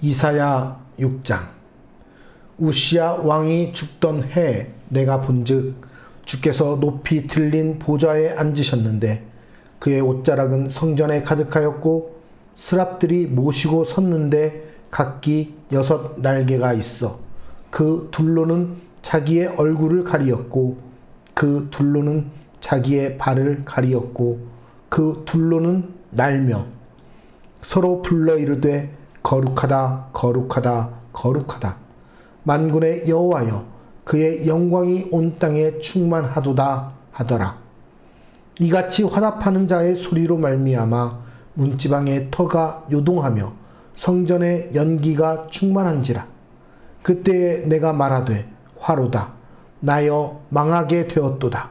이사야 6장. 우시야 왕이 죽던 해 내가 본즉 주께서 높이 들린 보좌에 앉으셨는데 그의 옷자락은 성전에 가득하였고 스랍들이 모시고 섰는데 각기 6 날개가 있어 그 둘로는 자기의 얼굴을 가리었고 그 둘로는 자기의 발을 가리었고 그 둘로는 날며 서로 불러 이르되 거룩하다 거룩하다 거룩하다 만군의 여호와여 그의 영광이 온 땅에 충만하도다 하더라. 이같이 화답하는 자의 소리로 말미암아 문지방의 터가 요동하며 성전의 연기가 충만한지라. 그때에 내가 말하되 화로다 나여 망하게 되었도다.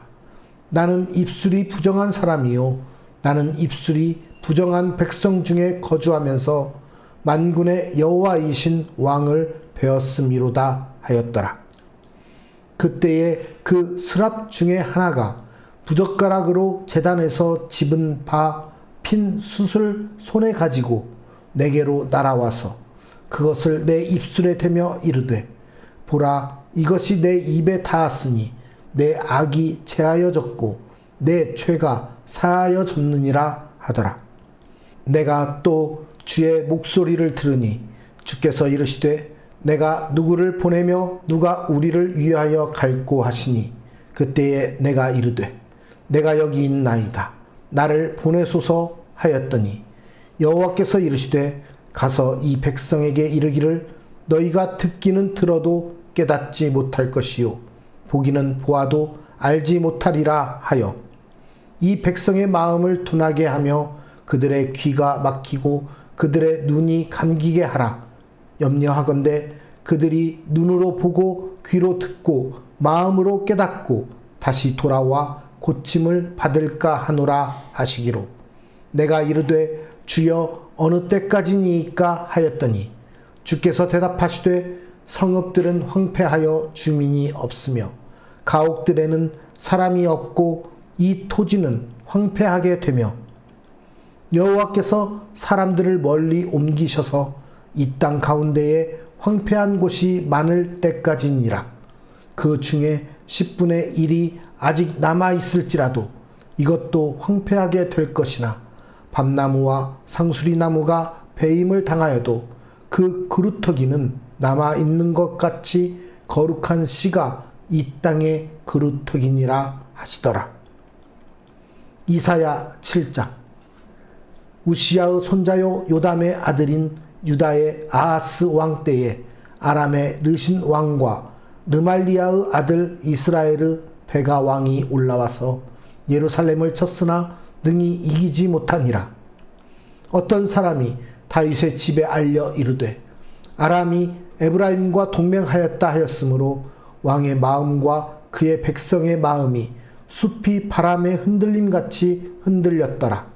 나는 입술이 부정한 사람이요 나는 입술이 부정한 백성 중에 거주하면서 만군의 여호와이신 왕을 배웠음이로다 하였더라. 그때에 그 스랍 중에 하나가 부젓가락으로 제단에서 집은 바 핀 숯을 손에 가지고 내게로 날아와서 그것을 내 입술에 대며 이르되 보라 이것이 내 입에 닿았으니 내 악이 제하여졌고 내 죄가 사하여졌느니라 하더라. 내가 또 주의 목소리를 들으니 주께서 이르시되 내가 누구를 보내며 누가 우리를 위하여 갈꼬 하시니 그때에 내가 이르되 내가 여기 있나이다 나를 보내소서 하였더니 여호와께서 이르시되 가서 이 백성에게 이르기를 너희가 듣기는 들어도 깨닫지 못할 것이요 보기는 보아도 알지 못하리라 하여 이 백성의 마음을 둔하게 하며 그들의 귀가 막히고 그들의 눈이 감기게 하라. 염려하건대 그들이 눈으로 보고 귀로 듣고 마음으로 깨닫고 다시 돌아와 고침을 받을까 하노라 하시기로. 내가 이르되 주여 어느 때까지니이까 하였더니 주께서 대답하시되 성읍들은 황폐하여 주민이 없으며 가옥들에는 사람이 없고 이 토지는 황폐하게 되며 여호와께서 사람들을 멀리 옮기셔서 이 땅 가운데에 황폐한 곳이 많을 때까지니라. 그 중에 10분의 1이 아직 남아있을지라도 이것도 황폐하게 될 것이나 밤나무와 상수리나무가 배임을 당하여도 그 그루터기는 남아있는 것 같이 거룩한 씨가 이 땅의 그루터기니라 하시더라. 이사야 7장. 우시야의 손자요 요담의 아들인 유다의 아하스 왕 때에 아람의 르신 왕과 르말리아의 아들 이스라엘의 베가 왕이 올라와서 예루살렘을 쳤으나 능히 이기지 못하니라. 어떤 사람이 다윗의 집에 알려 이르되 아람이 에브라임과 동맹하였다 하였으므로 왕의 마음과 그의 백성의 마음이 숲이 바람의 흔들림같이 흔들렸더라.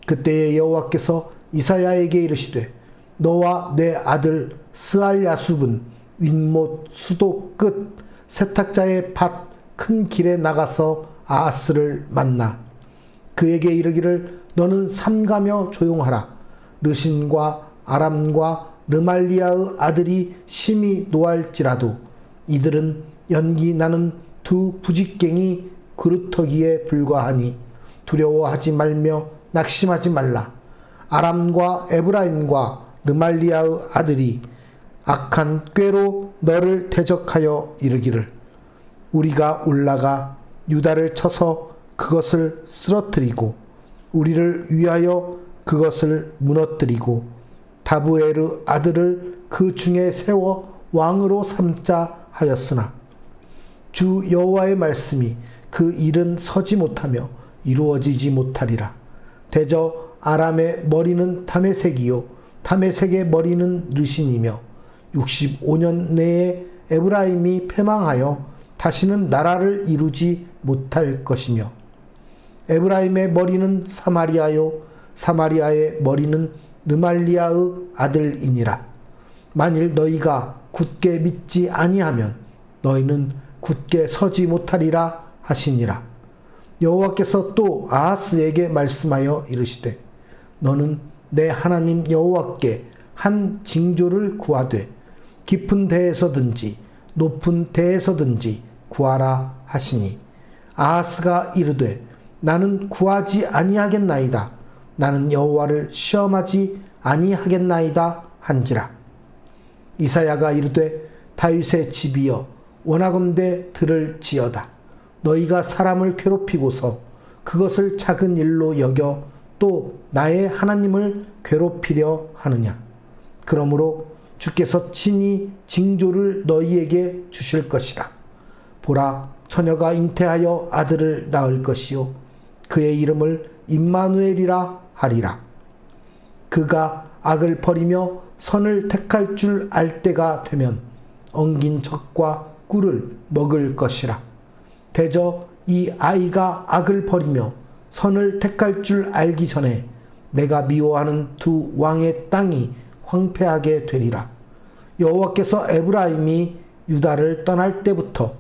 그때에 여호와께서 이사야에게 이르시되 너와 내 아들 스알야숲은 윗못 수도 끝 세탁자의 밭 큰 길에 나가서 아하스를 만나 그에게 이르기를 너는 삼가며 조용하라. 르신과 아람과 르말리아의 아들이 심히 노할지라도 이들은 연기 나는 두 부직갱이 그루터기에 불과하니 두려워하지 말며 낙심하지 말라. 아람과 에브라임과 르말리아의 아들이 악한 꾀로 너를 대적하여 이르기를 우리가 올라가 유다를 쳐서 그것을 쓰러뜨리고 우리를 위하여 그것을 무너뜨리고 다부에르 아들을 그 중에 세워 왕으로 삼자 하였으나 주 여호와의 말씀이 그 일은 서지 못하며 이루어지지 못하리라. 대저 아람의 머리는 다메섹이요 다메섹의 머리는 르신이며 65년 내에 에브라임이 패망하여 다시는 나라를 이루지 못할 것이며 에브라임의 머리는 사마리아요 사마리아의 머리는 르말리아의 아들이니라. 만일 너희가 굳게 믿지 아니하면 너희는 굳게 서지 못하리라 하시니라. 여호와께서 또 아하스에게 말씀하여 이르시되 너는 내 하나님 여호와께 한 징조를 구하되 깊은 데에서든지 높은 데에서든지 구하라 하시니 아하스가 이르되 나는 구하지 아니하겠나이다. 나는 여호와를 시험하지 아니하겠나이다 한지라. 이사야가 이르되 다윗의 집이여 원하건대 들을지어다. 너희가 사람을 괴롭히고서 그것을 작은 일로 여겨 또 나의 하나님을 괴롭히려 하느냐. 그러므로 주께서 친히 징조를 너희에게 주실 것이라. 보라, 처녀가 잉태하여 아들을 낳을 것이요 그의 이름을 임마누엘이라 하리라. 그가 악을 버리며 선을 택할 줄 알 때가 되면 엉긴 젖과 꿀을 먹을 것이라. 대저 이 아이가 악을 버리며 선을 택할 줄 알기 전에 내가 미워하는 두 왕의 땅이 황폐하게 되리라. 여호와께서 에브라임이 유다를 떠날 때부터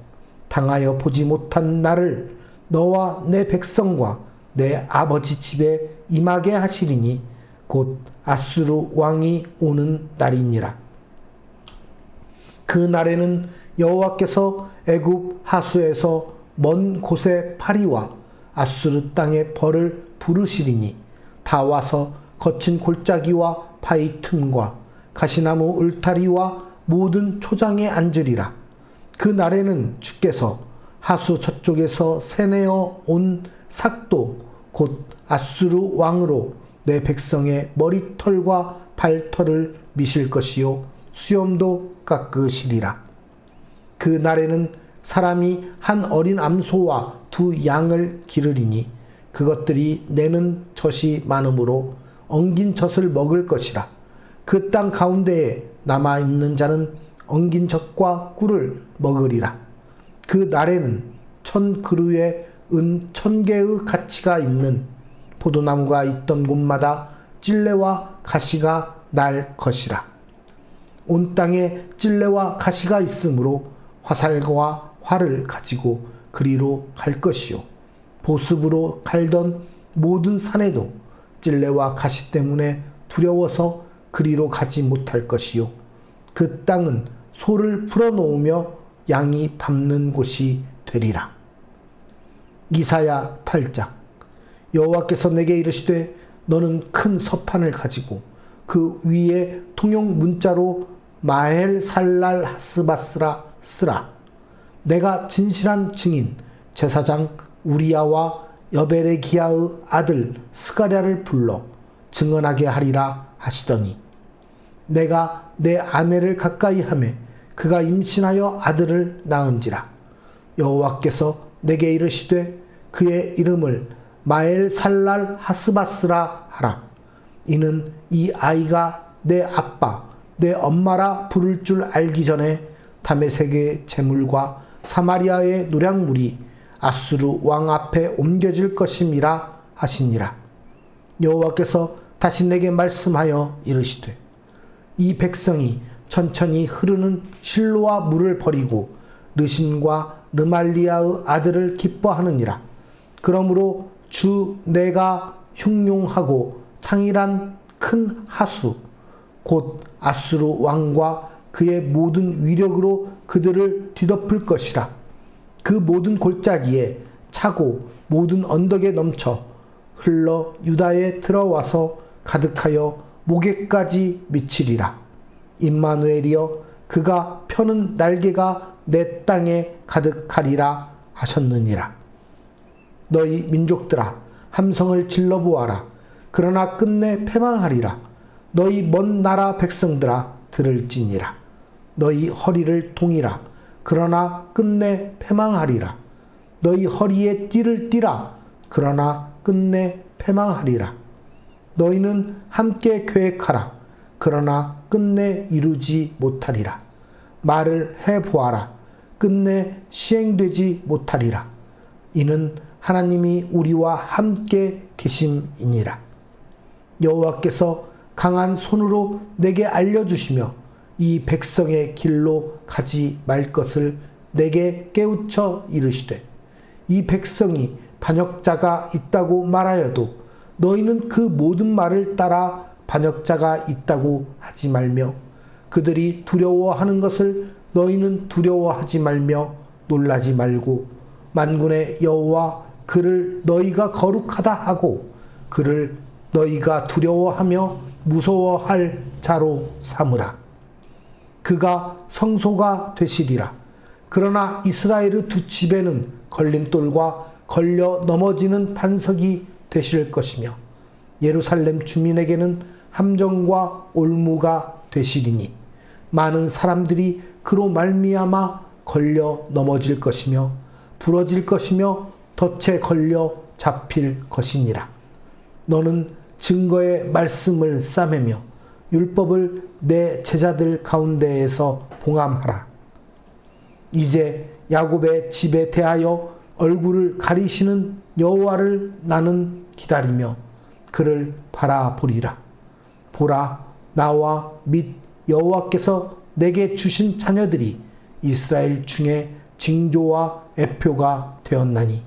당하여 보지 못한 날을 너와 내 백성과 내 아버지 집에 임하게 하시리니 곧 아수르 왕이 오는 날이니라. 그 날에는 여호와께서 애굽 하수에서 먼 곳의 파리와 아수르 땅의 벌을 부르시리니 다 와서 거친 골짜기와 바위 틈과 가시나무 울타리와 모든 초장에 앉으리라. 그 날에는 주께서 하수 저쪽에서 새내어 온 삭도 곧 아수르 왕으로 내 백성의 머리털과 발털을 미실 것이요 수염도 깎으시리라. 그 날에는 사람이 한 어린 암소와 두 양을 기르리니 그것들이 내는 젖이 많으므로 엉긴 젖을 먹을 것이라. 그 땅 가운데에 남아있는 자는 엉긴 젖과 꿀을 먹으리라. 그 날에는 1000그루의 은 1000개의 가치가 있는 포도나무가 있던 곳마다 찔레와 가시가 날 것이라. 온 땅에 찔레와 가시가 있으므로 화살과 활을 가지고 그리로 갈 것이요 보습으로 갈던 모든 산에도 찔레와 가시 때문에 두려워서 그리로 가지 못할 것이요 그 땅은 소를 풀어놓으며 양이 밟는 곳이 되리라. 이사야 8장. 여호와께서 내게 이르시되 너는 큰 서판을 가지고 그 위에 통용 문자로 마헬 살랄 하스바스라 쓰라. 내가 진실한 증인 제사장 우리야와 여베레기야의 아들 스가랴를 불러 증언하게 하리라 하시더니 내가 내 아내를 가까이 하매 그가 임신하여 아들을 낳은지라. 여호와께서 내게 이르시되 그의 이름을 마엘 살랄 하스바스라 하라. 이는 이 아이가 내 아빠 내 엄마라 부를 줄 알기 전에 다메섹의 재물과 사마리아의 노량물이 아수르 왕 앞에 옮겨질 것임이라 하시니라. 여호와께서 다시 내게 말씀하여 이르시되 이 백성이 천천히 흐르는 실로와 물을 버리고 르신과 르말리아의 아들을 기뻐하느니라. 그러므로 주 내가 흉용하고 창일한 큰 하수 곧 아수르 왕과 그의 모든 위력으로 그들을 뒤덮을 것이라. 그 모든 골짜기에 차고 모든 언덕에 넘쳐 흘러 유다에 들어와서 가득하여 목에까지 미치리라. 임마누엘이여 그가 펴는 날개가 내 땅에 가득하리라 하셨느니라. 너희 민족들아 함성을 질러보아라. 그러나 끝내 패망하리라. 너희 먼 나라 백성들아 들을지니라. 너희 허리를 동이라. 그러나 끝내 패망하리라. 너희 허리에 띠를 띠라. 그러나 끝내 패망하리라. 너희는 함께 계획하라. 그러나 끝내 이루지 못하리라. 말을 해보아라. 끝내 시행되지 못하리라. 이는 하나님이 우리와 함께 계심이니라. 여호와께서 강한 손으로 내게 알려주시며 이 백성의 길로 가지 말 것을 내게 깨우쳐 이르시되 이 백성이 반역자가 있다고 말하여도 너희는 그 모든 말을 따라 반역자가 있다고 하지 말며 그들이 두려워하는 것을 너희는 두려워하지 말며 놀라지 말고 만군의 여호와 그를 너희가 거룩하다 하고 그를 너희가 두려워하며 무서워할 자로 삼으라. 그가 성소가 되시리라. 그러나 이스라엘의 두 집에는 걸림돌과 걸려 넘어지는 반석이 되실 것이며 예루살렘 주민에게는 함정과 올무가 되시리니 많은 사람들이 그로 말미암아 걸려 넘어질 것이며 부러질 것이며 덫에 걸려 잡힐 것이니라. 너는 증거의 말씀을 싸매며 율법을 내 제자들 가운데에서 봉함하라. 이제 야곱의 집에 대하여 얼굴을 가리시는 여호와를 나는 기다리며 그를 바라보리라. 보라, 나와 및 여호와께서 내게 주신 자녀들이 이스라엘 중에 징조와 애표가 되었나니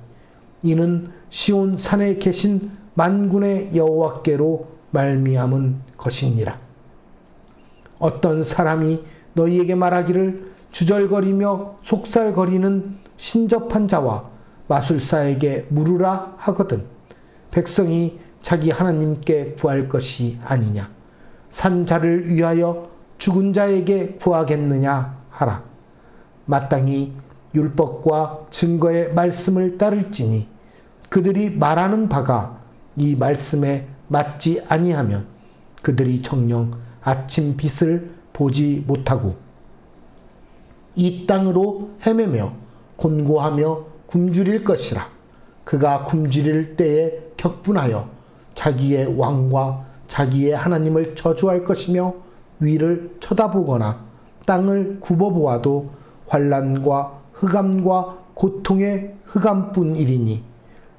이는 시온 산에 계신 만군의 여호와께로 말미암은 것이니라. 어떤 사람이 너희에게 말하기를 주절거리며 속살거리는 신접한 자와 마술사에게 물으라 하거든 백성이 자기 하나님께 구할 것이 아니냐. 산 자를 위하여 죽은 자에게 구하겠느냐 하라. 마땅히 율법과 증거의 말씀을 따를지니 그들이 말하는 바가 이 말씀에 맞지 아니하면 그들이 정녕 아침 빛을 보지 못하고 이 땅으로 헤매며 곤고하며 굶주릴 것이라. 그가 굶주릴 때에 격분하여 자기의 왕과 자기의 하나님을 저주할 것이며 위를 쳐다보거나 땅을 굽어보아도 환난과 흑암과 고통의 흑암뿐이리니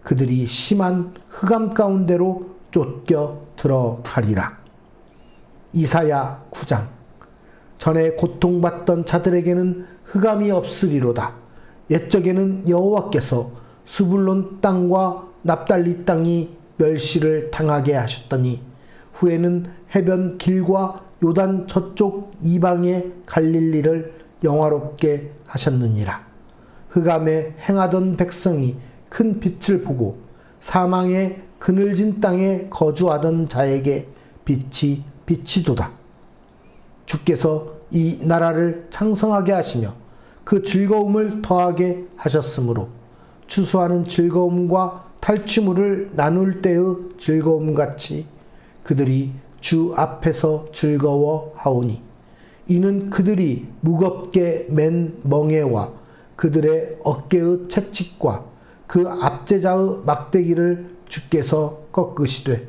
그들이 심한 흑암 가운데로 쫓겨 들어가리라. 이사야 9장. 전에 고통받던 자들에게는 흑암이 없으리로다. 옛적에는 여호와께서 스불론 땅과 납달리 땅이 멸시를 당하게 하셨더니 후에는 해변 길과 요단 저쪽 이방의 갈릴리를 영화롭게 하셨느니라. 흑암에 행하던 백성이 큰 빛을 보고 사망의 그늘진 땅에 거주하던 자에게 빛이 비치도다. 주께서 이 나라를 창성하게 하시며 그 즐거움을 더하게 하셨으므로 추수하는 즐거움과 탈취물을 나눌 때의 즐거움같이 그들이 주 앞에서 즐거워하오니 이는 그들이 무겁게 맨 멍에와 그들의 어깨의 채찍과 그 압제자의 막대기를 주께서 꺾으시되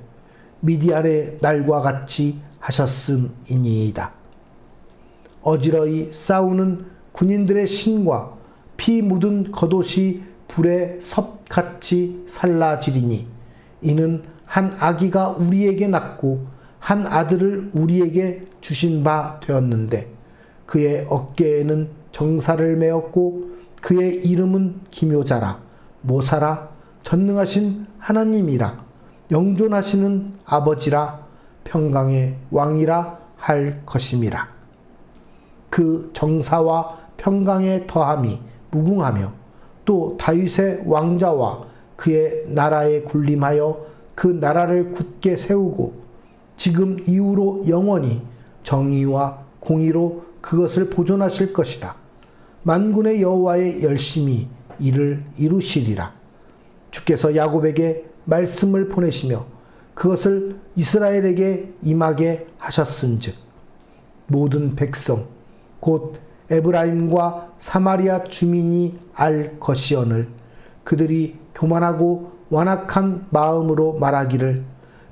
미디안의 날과 같이 하셨음이니이다. 어지러이 싸우는 군인들의 신과 피 묻은 겉옷이 불에 섭같이 살라지리니 이는 한 아기가 우리에게 낳고 한 아들을 우리에게 주신 바 되었는데 그의 어깨에는 정사를 메었고 그의 이름은 기묘자라 모사라 전능하신 하나님이라 영존하시는 아버지라 평강의 왕이라 할 것임이라. 그 정사와 평강의 더함이 무궁하며 또 다윗의 왕자와 그의 나라에 군림하여 그 나라를 굳게 세우고 지금 이후로 영원히 정의와 공의로 그것을 보존하실 것이라. 만군의 여호와의 열심히 이를 이루시리라. 주께서 야곱에게 말씀을 보내시며 그것을 이스라엘에게 임하게 하셨은즉 모든 백성 곧 에브라임과 사마리아 주민이 알 것이오늘 그들이 교만하고 완악한 마음으로 말하기를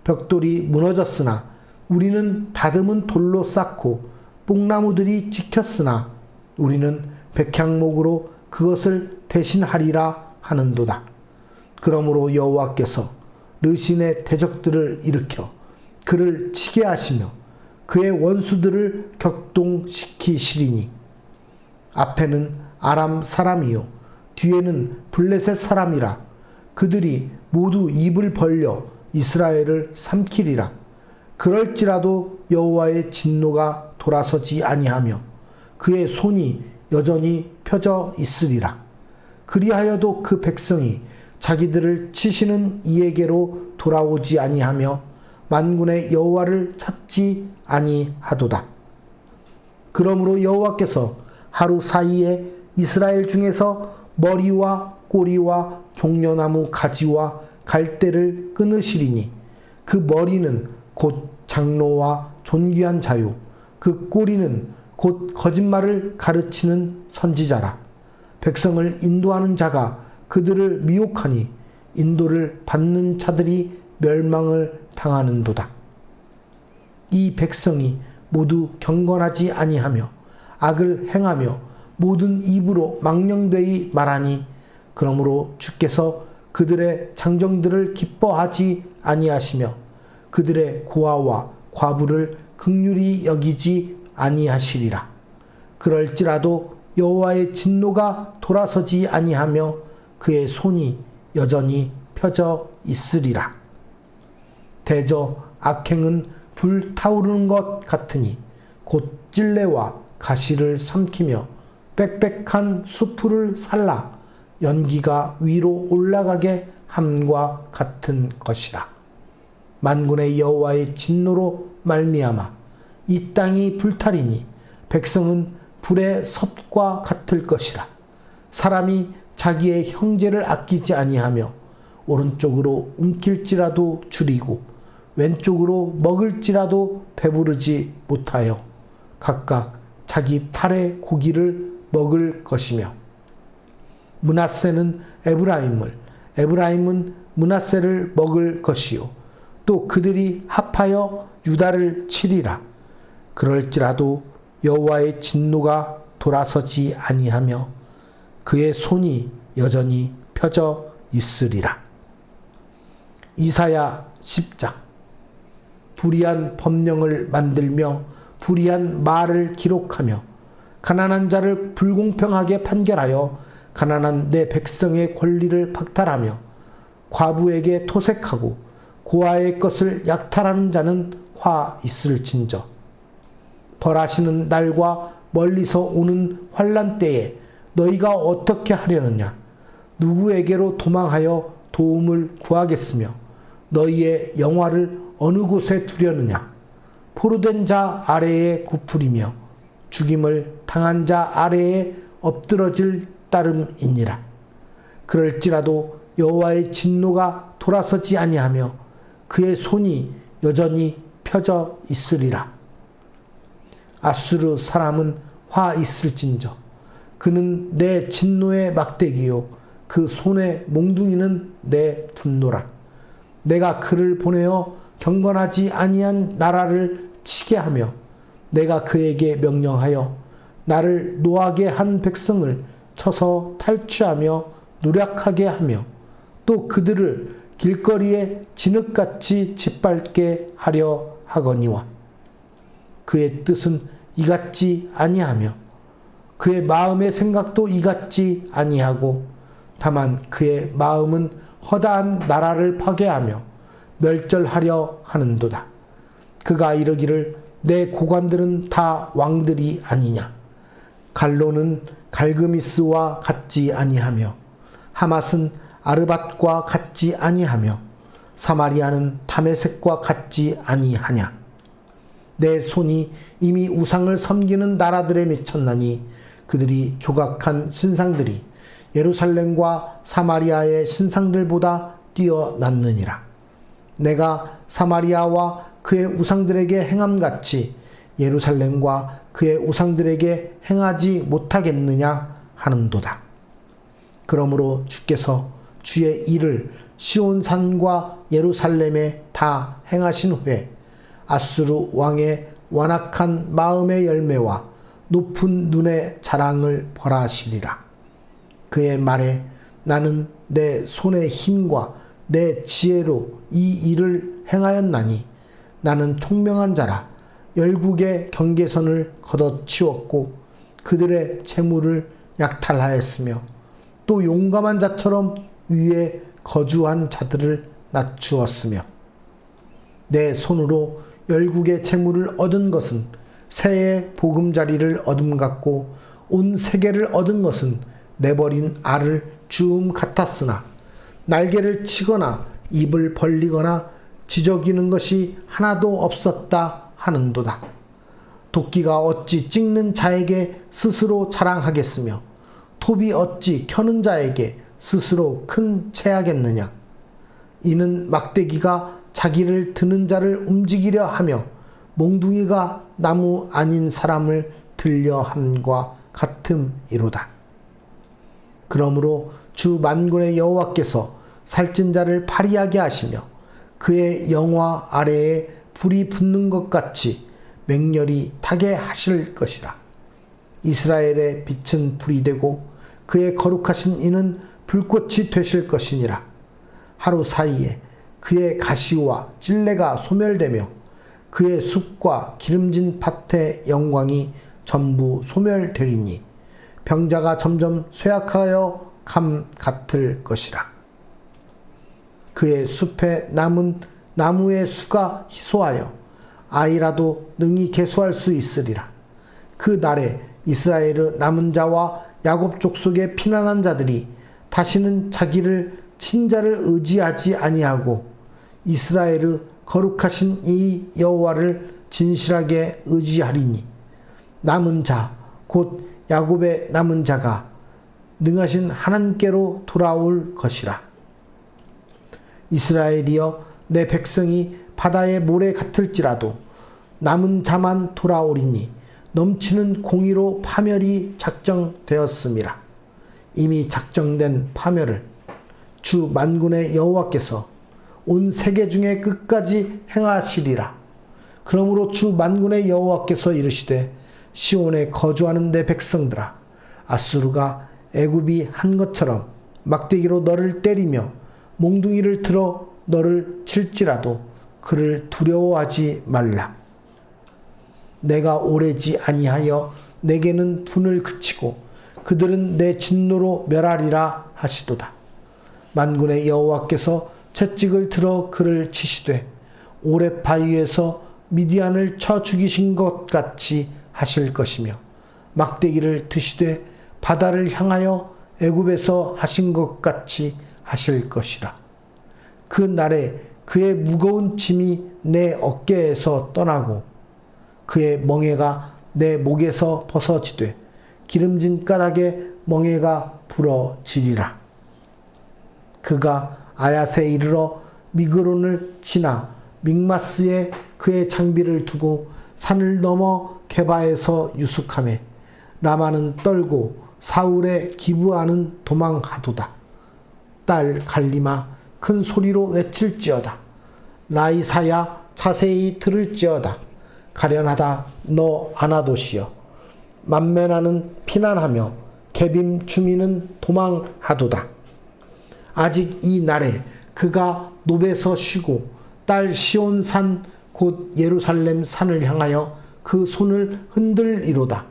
벽돌이 무너졌으나 우리는 다듬은 돌로 쌓고 뽕나무들이 지켰으나 우리는 백향목으로 그것을 대신하리라 하는도다. 그러므로 여호와께서 느신의 대적들을 일으켜 그를 치게 하시며 그의 원수들을 격동시키시리니 앞에는 아람 사람이요 뒤에는 블레셋 사람이라. 그들이 모두 입을 벌려 이스라엘을 삼키리라. 그럴지라도 여호와의 진노가 돌아서지 아니하며 그의 손이 여전히 펴져 있으리라. 그리하여도 그 백성이 자기들을 치시는 이에게로 돌아오지 아니하며 만군의 여호와를 찾지 아니하도다. 그러므로 여호와께서 하루 사이에 이스라엘 중에서 머리와 꼬리와 종려나무 가지와 갈대를 끊으시리니 그 머리는 곧 장로와 존귀한 자요 그 꼬리는 곧 거짓말을 가르치는 선지자라. 백성을 인도하는 자가 그들을 미혹하니 인도를 받는 자들이 멸망을 당하는도다. 이 백성이 모두 경건하지 아니하며 악을 행하며 모든 입으로 망령되이 말하니 그러므로 주께서 그들의 장정들을 기뻐하지 아니하시며 그들의 고아와 과부를 긍휼히 여기지 아니하시리라. 그럴지라도 여호와의 진노가 돌아서지 아니하며 그의 손이 여전히 펴져 있으리라. 대저 악행은 불타오르는 것 같으니 곧 찔레와 가시를 삼키며 빽빽한 수풀을 살라 연기가 위로 올라가게 함과 같은 것이라. 만군의 여호와의 진노로 말미암아 이 땅이 불타리니 백성은 불의 섭과 같을 것이라. 사람이 자기의 형제를 아끼지 아니하며 오른쪽으로 움킬지라도 줄이고 왼쪽으로 먹을지라도 배부르지 못하여 각각 자기 팔의 고기를 먹을 것이며 므낫세는 에브라임을 에브라임은 므낫세를 먹을 것이요 또 그들이 합하여 유다를 치리라. 그럴지라도 여호와의 진노가 돌아서지 아니하며 그의 손이 여전히 펴져 있으리라. 이사야 10장. 불의한 법령을 만들며 불의한 말을 기록하며 가난한 자를 불공평하게 판결하여 가난한 내 백성의 권리를 박탈하며 과부에게 토색하고 고아의 것을 약탈하는 자는 화 있을진저. 벌하시는 날과 멀리서 오는 환난 때에 너희가 어떻게 하려느냐? 누구에게로 도망하여 도움을 구하겠으며 너희의 영화를 어느 곳에 두려느냐? 포로된 자 아래에 굽으리며 죽임을 당한 자 아래에 엎드러질 따름이니라. 그럴지라도 여호와의 진노가 돌아서지 아니하며 그의 손이 여전히 펴져 있으리라. 아수르 사람은 화 있을진저. 그는 내 진노의 막대기요 그 손의 몽둥이는 내 분노라. 내가 그를 보내어 경건하지 아니한 나라를 치게 하며 내가 그에게 명령하여 나를 노하게 한 백성을 쳐서 탈취하며 노략하게 하며 또 그들을 길거리에 진흙같이 짓밟게 하려 하거니와 그의 뜻은 이같지 아니하며 그의 마음의 생각도 이같지 아니하고 다만 그의 마음은 허다한 나라를 파괴하며 멸절하려 하는도다. 그가 이르기를 내 고관들은 다 왕들이 아니냐. 갈로는 갈그미스와 같지 아니하며 하맛은 아르밧과 같지 아니하며 사마리아는 다메섹과 같지 아니하냐. 내 손이 이미 우상을 섬기는 나라들에 미쳤나니 그들이 조각한 신상들이 예루살렘과 사마리아의 신상들보다 뛰어났느니라. 내가 사마리아와 그의 우상들에게 행함같이 예루살렘과 그의 우상들에게 행하지 못하겠느냐 하는도다. 그러므로 주께서 주의 일을 시온산과 예루살렘에 다 행하신 후에 아수르 왕의 완악한 마음의 열매와 높은 눈의 자랑을 벌하시리라. 그의 말에 나는 내 손의 힘과 내 지혜로 이 일을 행하였나니 나는 총명한 자라. 열국의 경계선을 걷어치웠고 그들의 재물을 약탈하였으며 또 용감한 자처럼 위에 거주한 자들을 낮추었으며 내 손으로 열국의 재물을 얻은 것은 새의 보금자리를 얻음 같고 온 세계를 얻은 것은 내버린 알을 주움 같았으나 날개를 치거나 입을 벌리거나 지저귀는 것이 하나도 없었다 하는도다. 도끼가 어찌 찍는 자에게 스스로 자랑하겠으며 톱이 어찌 켜는 자에게 스스로 큰 체하겠느냐. 이는 막대기가 자기를 드는 자를 움직이려 하며 몽둥이가 나무 아닌 사람을 들려 함과 같음이로다. 그러므로 주 만군의 여호와께서 살찐 자를 파리하게 하시며 그의 영화 아래에 불이 붙는 것 같이 맹렬히 타게 하실 것이라. 이스라엘의 빛은 불이 되고 그의 거룩하신 이는 불꽃이 되실 것이니라. 하루 사이에 그의 가시와 찔레가 소멸되며 그의 숲과 기름진 밭의 영광이 전부 소멸되리니 병자가 점점 쇠약하여 감 같을 것이라. 그의 숲에 남은 나무의 수가 희소하여 아이라도 능히 계수할 수 있으리라. 그 날에 이스라엘의 남은 자와 야곱 족속의 피난한 자들이 다시는 자기를 친자를 의지하지 아니하고 이스라엘의 거룩하신 이 여호와를 진실하게 의지하리니 남은 자 곧 야곱의 남은 자가 능하신 하나님께로 돌아올 것이라. 이스라엘이여 내 백성이 바다의 모래 같을지라도 남은 자만 돌아오리니 넘치는 공의로 파멸이 작정되었음이라. 이미 작정된 파멸을 주 만군의 여호와께서 온 세계 중에 끝까지 행하시리라. 그러므로 주 만군의 여호와께서 이르시되 시온에 거주하는 내 백성들아, 아수르가 애굽이 한 것처럼 막대기로 너를 때리며 몽둥이를 들어 너를 칠지라도 그를 두려워하지 말라. 내가 오래지 아니하여 내게는 분을 그치고 그들은 내 진노로 멸하리라 하시도다. 만군의 여호와께서 채찍을 들어 그를 치시되 오렙 바위에서 미디안을 쳐 죽이신 것 같이 하실 것이며 막대기를 드시되 바다를 향하여 애굽에서 하신 것 같이 하실 것이라. 그 날에 그의 무거운 짐이 내 어깨에서 떠나고 그의 멍에가 내 목에서 벗어지되 기름진 까닭에 멍에가 부러지리라. 그가 아얏에 이르러 미그론을 지나 믹마스에 그의 장비를 두고 산을 넘어 게바에서 유숙하매 라마는 떨고 사울의 기브아는 도망하도다. 딸 갈리마 큰 소리로 외칠지어다. 라이사야 자세히 들을지어다. 가련하다 너 아나도시여. 만면하는 피난하며 게빔 주민은 도망하도다. 아직 이 날에 그가 노베서 쉬고 딸 시온산 곧 예루살렘 산을 향하여 그 손을 흔들이로다.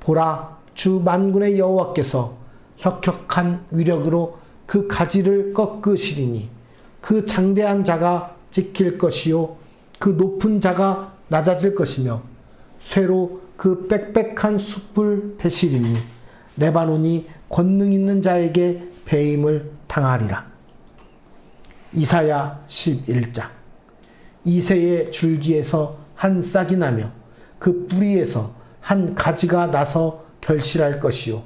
보라, 주 만군의 여호와께서 혁혁한 위력으로 그 가지를 꺾으시리니 그 장대한 자가 찍힐 것이요 그 높은 자가 낮아질 것이며 쇠로 그 빽빽한 숲을 베시리니 레바논이 권능 있는 자에게 배임을 당하리라. 이사야 11장. 이새의 줄기에서 한 싹이 나며 그 뿌리에서 한 가지가 나서 결실할 것이요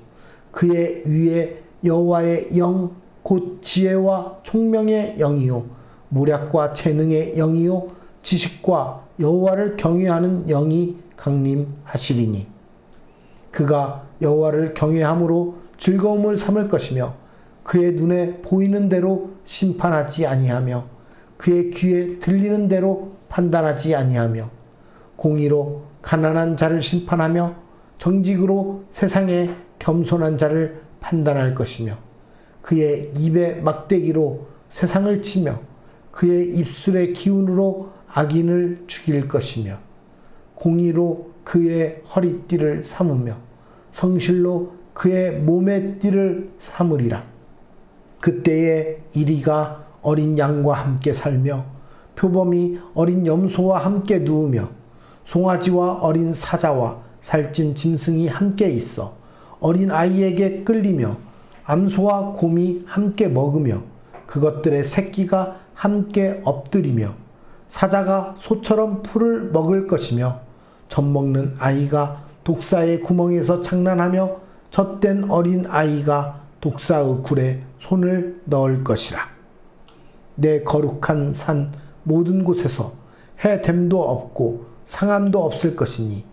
그의 위에 여호와의 영 곧 지혜와 총명의 영이요 모략과 재능의 영이요 지식과 여호와를 경외하는 영이 강림하시리니 그가 여호와를 경외함으로 즐거움을 삼을 것이며 그의 눈에 보이는 대로 심판하지 아니하며 그의 귀에 들리는 대로 판단하지 아니하며 공의로 가난한 자를 심판하며 정직으로 세상에 겸손한 자를 판단할 것이며 그의 입의 막대기로 세상을 치며 그의 입술의 기운으로 악인을 죽일 것이며 공의로 그의 허리띠를 삼으며 성실로 그의 몸의 띠를 삼으리라. 그때에 이리가 어린 양과 함께 살며 표범이 어린 염소와 함께 누우며 송아지와 어린 사자와 살찐 짐승이 함께 있어 어린 아이에게 끌리며 암소와 곰이 함께 먹으며 그것들의 새끼가 함께 엎드리며 사자가 소처럼 풀을 먹을 것이며 젖먹는 아이가 독사의 구멍에서 장난하며 젖된 어린 아이가 독사의 굴에 손을 넣을 것이라. 내 거룩한 산 모든 곳에서 해됨도 없고 상함도 없을 것이니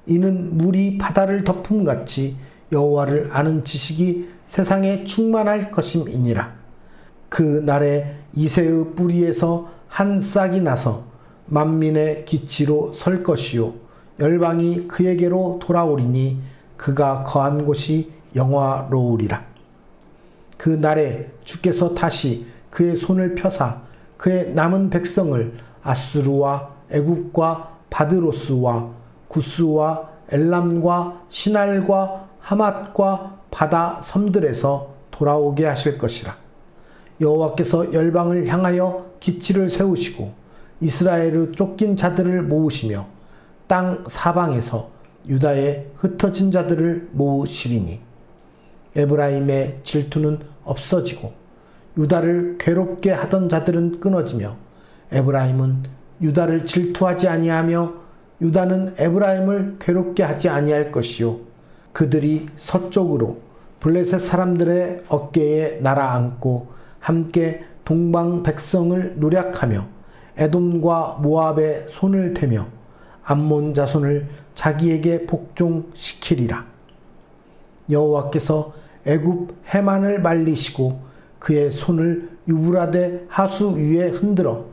이는 물이 바다를 덮음같이 여호와를 아는 지식이 세상에 충만할 것임이니라. 그 날에 이새의 뿌리에서 한 싹이 나서 만민의 기치로 설 것이요 열방이 그에게로 돌아오리니 그가 거한 곳이 영화로우리라. 그 날에 주께서 다시 그의 손을 펴사 그의 남은 백성을 아수르와 애굽과 바드로스와 구스와 엘람과 시날과 하맛과 바다 섬들에서 돌아오게 하실 것이라. 여호와께서 열방을 향하여 기치를 세우시고 이스라엘의 쫓긴 자들을 모으시며 땅 사방에서 유다의 흩어진 자들을 모으시리니 에브라임의 질투는 없어지고 유다를 괴롭게 하던 자들은 끊어지며 에브라임은 유다를 질투하지 아니하며 유다는 에브라임을 괴롭게 하지 아니할 것이요 그들이 서쪽으로 블레셋 사람들의 어깨에 날아앉고 함께 동방 백성을 노략하며 에돔과 모압의 손을 대며 암몬 자손을 자기에게 복종시키리라. 여호와께서 애굽 해만을 말리시고 그의 손을 유브라데 하수 위에 흔들어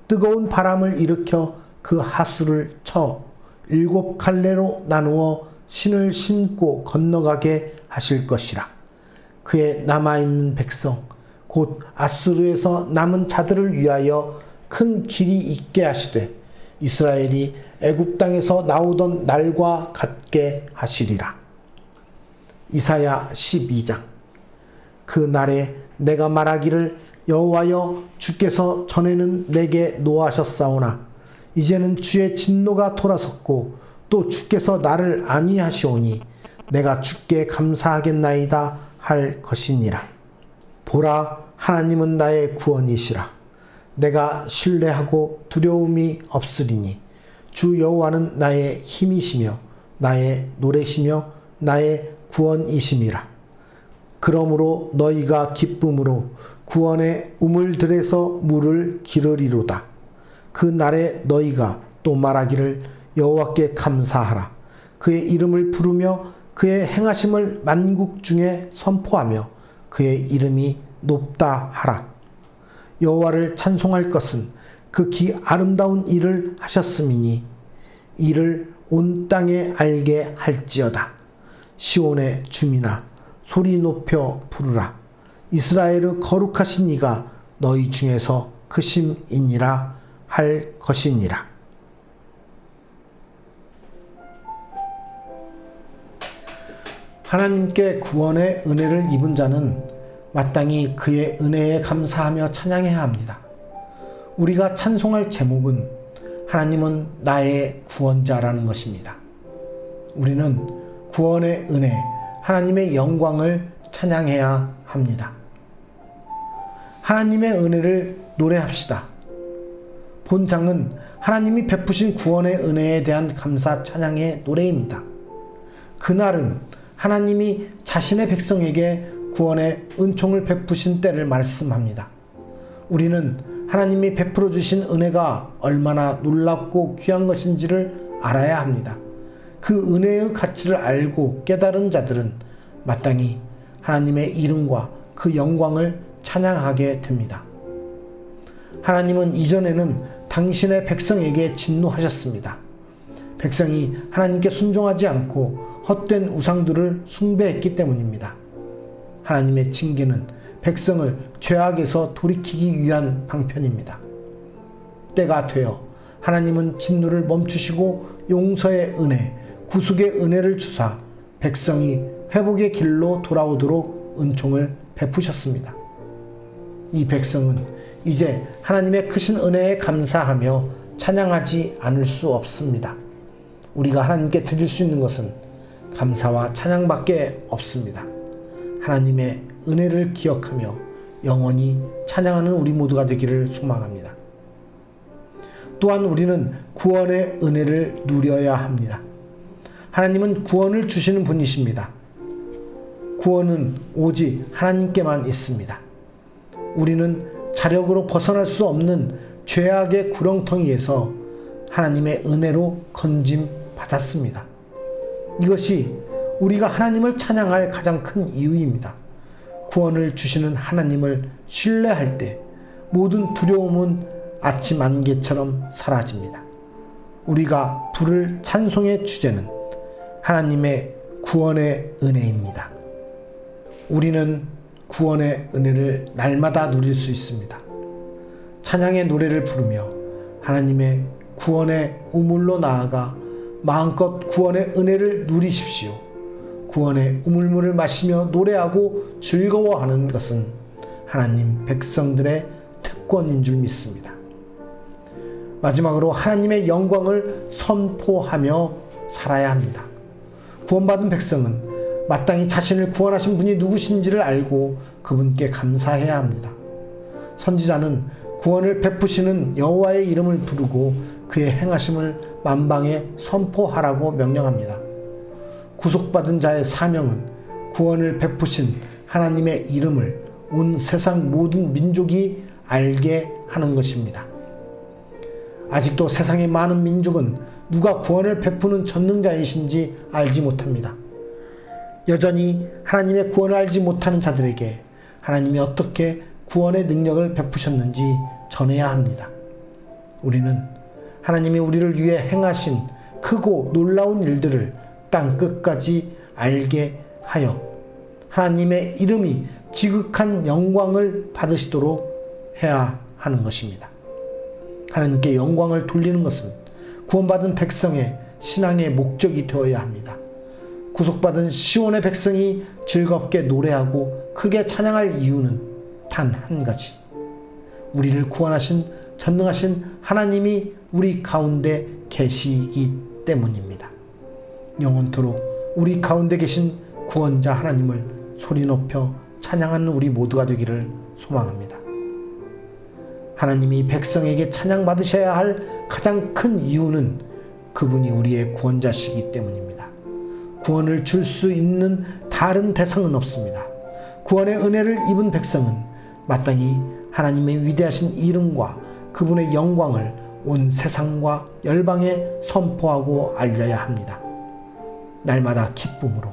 뜨거운 바람을 일으켜 그 하수를 쳐 7 갈래로 나누어 신을 신고 건너가게 하실 것이라. 그의 남아있는 백성 곧 아수르에서 남은 자들을 위하여 큰 길이 있게 하시되 이스라엘이 애굽 땅에서 나오던 날과 같게 하시리라. 이사야 12장. 그 날에 내가 말하기를 여호와여 주께서 전에는 내게 노하셨사오나 이제는 주의 진노가 돌아섰고 또 주께서 나를 안위하시오니 내가 주께 감사하겠나이다 할 것이니라. 보라, 하나님은 나의 구원이시라. 내가 신뢰하고 두려움이 없으리니 주 여호와는 나의 힘이시며 나의 노래시며 나의 구원이심이라. 그러므로 너희가 기쁨으로 구원의 우물들에서 물을 기르리로다. 그 날에 너희가 또 말하기를 여호와께 감사하라. 그의 이름을 부르며 그의 행하심을 만국 중에 선포하며 그의 이름이 높다 하라. 여호와를 찬송할 것은 극히 아름다운 일을 하셨음이니 이를 온 땅에 알게 할지어다. 시온의 주민아 소리 높여 부르라. 이스라엘의 거룩하신 이가 너희 중에서 크심이니라 할 것이니라. 하나님께 구원의 은혜를 입은 자는 마땅히 그의 은혜에 감사하며 찬양해야 합니다. 우리가 찬송할 제목은 하나님은 나의 구원자라는 것입니다. 우리는 구원의 은혜, 하나님의 영광을 찬양해야 합니다. 하나님의 은혜를 노래합시다. 본장은 하나님이 베푸신 구원의 은혜에 대한 감사 찬양의 노래입니다. 그날은 하나님이 자신의 백성에게 구원의 은총을 베푸신 때를 말씀합니다. 우리는 하나님이 베풀어 주신 은혜가 얼마나 놀랍고 귀한 것인지를 알아야 합니다. 그 은혜의 가치를 알고 깨달은 자들은 마땅히 하나님의 이름과 그 영광을 찬양하게 됩니다. 하나님은 이전에는 당신의 백성에게 진노하셨습니다. 백성이 하나님께 순종하지 않고 헛된 우상들을 숭배했기 때문입니다. 하나님의 징계는 백성을 죄악에서 돌이키기 위한 방편입니다. 때가 되어 하나님은 진노를 멈추시고 용서의 은혜, 구속의 은혜를 주사 백성이 회복의 길로 돌아오도록 은총을 베푸셨습니다. 이 백성은 이제 하나님의 크신 은혜에 감사하며 찬양하지 않을 수 없습니다. 우리가 하나님께 드릴 수 있는 것은 감사와 찬양밖에 없습니다. 하나님의 은혜를 기억하며 영원히 찬양하는 우리 모두가 되기를 소망합니다. 또한 우리는 구원의 은혜를 누려야 합니다. 하나님은 구원을 주시는 분이십니다. 구원은 오직 하나님께만 있습니다. 우리는 자력으로 벗어날 수 없는 죄악의 구렁텅이에서 하나님의 은혜로 건짐 받았습니다. 이것이 우리가 하나님을 찬양할 가장 큰 이유입니다. 구원을 주시는 하나님을 신뢰할 때 모든 두려움은 아침 안개처럼 사라집니다. 우리가 부를 찬송의 주제는 하나님의 구원의 은혜입니다. 우리는 구원의 은혜를 날마다 누릴 수 있습니다. 찬양의 노래를 부르며 하나님의 구원의 우물로 나아가 마음껏 구원의 은혜를 누리십시오. 구원의 우물물을 마시며 노래하고 즐거워하는 것은 하나님 백성들의 특권인 줄 믿습니다. 마지막으로 하나님의 영광을 선포하며 살아야 합니다. 구원받은 백성은 마땅히 자신을 구원하신 분이 누구신지를 알고 그분께 감사해야 합니다. 선지자는 구원을 베푸시는 여호와의 이름을 부르고 그의 행하심을 만방에 선포하라고 명령합니다. 구속받은 자의 사명은 구원을 베푸신 하나님의 이름을 온 세상 모든 민족이 알게 하는 것입니다. 아직도 세상의 많은 민족은 누가 구원을 베푸는 전능자이신지 알지 못합니다. 여전히 하나님의 구원을 알지 못하는 자들에게 하나님이 어떻게 구원의 능력을 베푸셨는지 전해야 합니다. 우리는 하나님이 우리를 위해 행하신 크고 놀라운 일들을 땅 끝까지 알게 하여 하나님의 이름이 지극한 영광을 받으시도록 해야 하는 것입니다. 하나님께 영광을 돌리는 것은 구원받은 백성의 신앙의 목적이 되어야 합니다. 구속받은 시온의 백성이 즐겁게 노래하고 크게 찬양할 이유는 단 한 가지. 우리를 구원하신 전능하신 하나님이 우리 가운데 계시기 때문입니다. 영원토록 우리 가운데 계신 구원자 하나님을 소리 높여 찬양하는 우리 모두가 되기를 소망합니다. 하나님이 백성에게 찬양받으셔야 할 가장 큰 이유는 그분이 우리의 구원자시기 때문입니다. 구원을 줄 수 있는 다른 대상은 없습니다. 구원의 은혜를 입은 백성은 마땅히 하나님의 위대하신 이름과 그분의 영광을 온 세상과 열방에 선포하고 알려야 합니다. 날마다 기쁨으로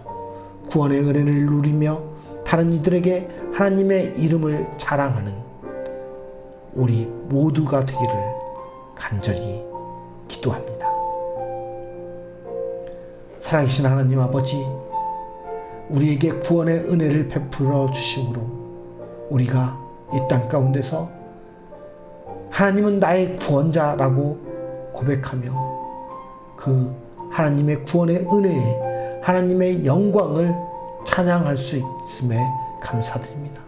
구원의 은혜를 누리며 다른 이들에게 하나님의 이름을 자랑하는 우리 모두가 되기를 간절히 기도합니다. 살아계신 하나님 아버지, 우리에게 구원의 은혜를 베풀어 주심으로 우리가 이 땅 가운데서 하나님은 나의 구원자라고 고백하며 그 하나님의 구원의 은혜에 하나님의 영광을 찬양할 수 있음에 감사드립니다.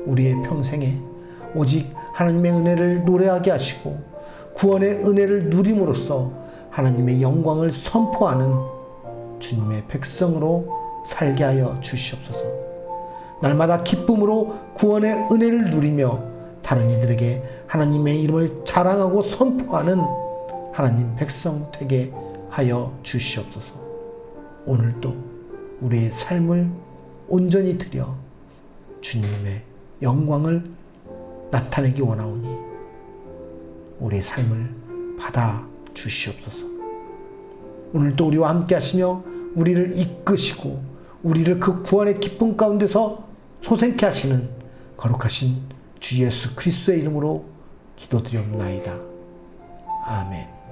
우리의 평생에 오직 하나님의 은혜를 노래하게 하시고 구원의 은혜를 누림으로써 하나님의 영광을 선포하는 주님의 백성으로 살게 하여 주시옵소서. 날마다 기쁨으로 구원의 은혜를 누리며 다른 이들에게 하나님의 이름을 자랑하고 선포하는 하나님 백성 되게 하여 주시옵소서. 오늘도 우리의 삶을 온전히 드려 주님의 영광을 나타내기 원하오니 우리의 삶을 받아 주시옵소서. 오늘도 우리와 함께 하시며 우리를 이끄시고 우리를 그 구원의 기쁨 가운데서 소생케 하시는 거룩하신 주 예수 그리스도의 이름으로 기도드리옵나이다. 아멘.